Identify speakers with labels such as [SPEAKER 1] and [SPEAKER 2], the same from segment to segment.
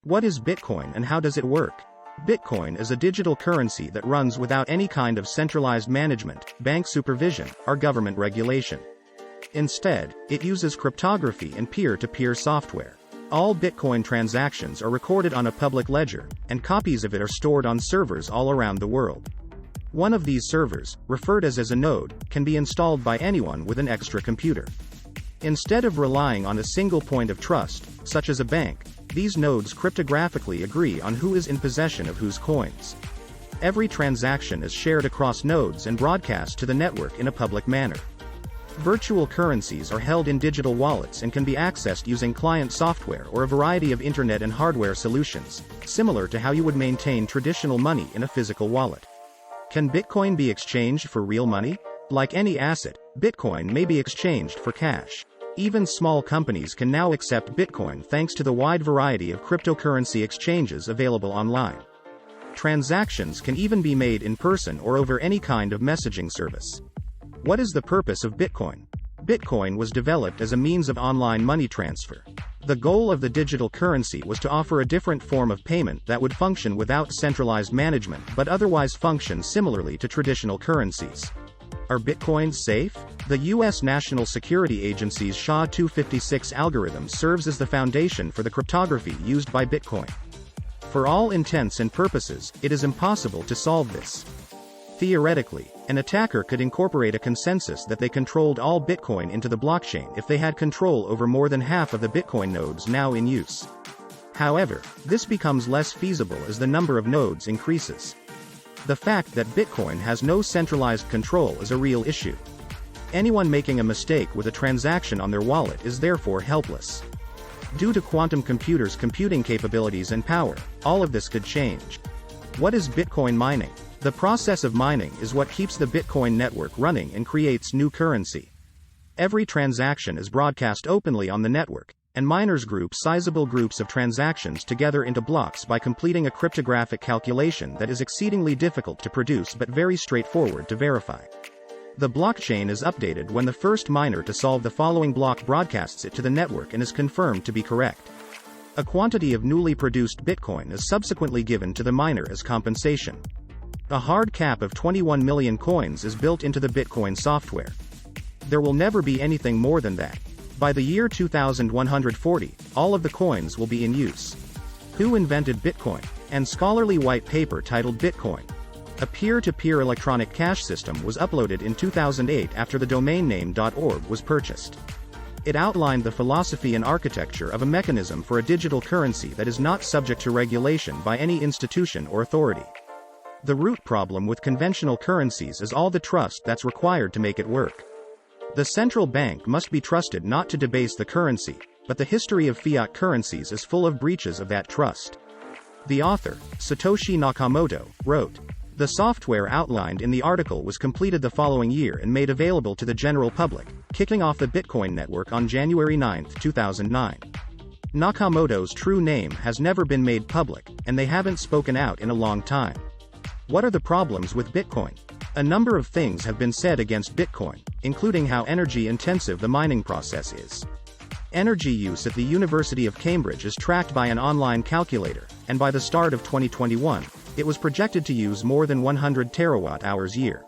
[SPEAKER 1] What is Bitcoin and how does it work? Bitcoin is a digital currency that runs without any kind of centralized management, bank supervision, or government regulation. Instead, it uses cryptography and peer-to-peer software. All Bitcoin transactions are recorded on a public ledger, and copies of it are stored on servers all around the world. One of these servers, referred as a node, can be installed by anyone with an extra computer. Instead of relying on a single point of trust, such as a bank, these nodes cryptographically agree on who is in possession of whose coins. Every transaction is shared across nodes and broadcast to the network in a public manner. Virtual currencies are held in digital wallets and can be accessed using client software or a variety of internet and hardware solutions, similar to how you would maintain traditional money in a physical wallet. Can Bitcoin be exchanged for real money? Like any asset, Bitcoin may be exchanged for cash. Even small companies can now accept Bitcoin thanks to the wide variety of cryptocurrency exchanges available online. Transactions can even be made in person or over any kind of messaging service. What is the purpose of Bitcoin? Bitcoin was developed as a means of online money transfer. The goal of the digital currency was to offer a different form of payment that would function without centralized management but otherwise function similarly to traditional currencies. Are Bitcoins safe? The U.S. National Security Agency's SHA-256 algorithm serves as the foundation for the cryptography used by Bitcoin. For all intents and purposes, it is impossible to solve this. Theoretically, an attacker could incorporate a consensus that they controlled all Bitcoin into the blockchain if they had control over more than half of the Bitcoin nodes now in use. However, this becomes less feasible as the number of nodes increases. The fact that Bitcoin has no centralized control is a real issue. Anyone making a mistake with a transaction on their wallet is therefore helpless. Due to quantum computers' computing capabilities and power, all of this could change. What is Bitcoin mining? The process of mining is what keeps the Bitcoin network running and creates new currency. Every transaction is broadcast openly on the network, and miners group sizable groups of transactions together into blocks by completing a cryptographic calculation that is exceedingly difficult to produce but very straightforward to verify. The blockchain is updated when the first miner to solve the following block broadcasts it to the network and is confirmed to be correct. A quantity of newly produced Bitcoin is subsequently given to the miner as compensation. A hard cap of 21 million coins is built into the Bitcoin software. There will never be anything more than that. By the year 2140, all of the coins will be in use. Who invented Bitcoin? An scholarly white paper titled Bitcoin, a peer-to-peer electronic cash system, was uploaded in 2008 after the domain name .org was purchased. It outlined the philosophy and architecture of a mechanism for a digital currency that is not subject to regulation by any institution or authority. The root problem with conventional currencies is all the trust that's required to make it work. The central bank must be trusted not to debase the currency, but the history of fiat currencies is full of breaches of that trust. The author, Satoshi Nakamoto, wrote, "The software outlined in the article was completed the following year and made available to the general public, kicking off the Bitcoin network on January 9, 2009. Nakamoto's true name has never been made public, and they haven't spoken out in a long time. What are the problems with Bitcoin? A number of things have been said against Bitcoin, including how energy-intensive the mining process is. Energy use at the University of Cambridge is tracked by an online calculator, and by the start of 2021, it was projected to use more than 100 terawatt-hours a year.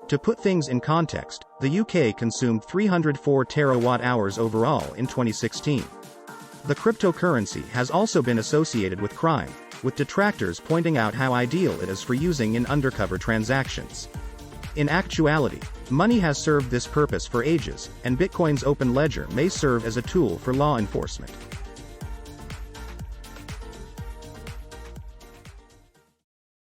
[SPEAKER 1] To put things in context, the UK consumed 304 terawatt-hours overall in 2016. The cryptocurrency has also been associated with crime, with detractors pointing out how ideal it is for using in undercover transactions. In actuality, money has served this purpose for ages, and Bitcoin's open ledger may serve as a tool for law enforcement.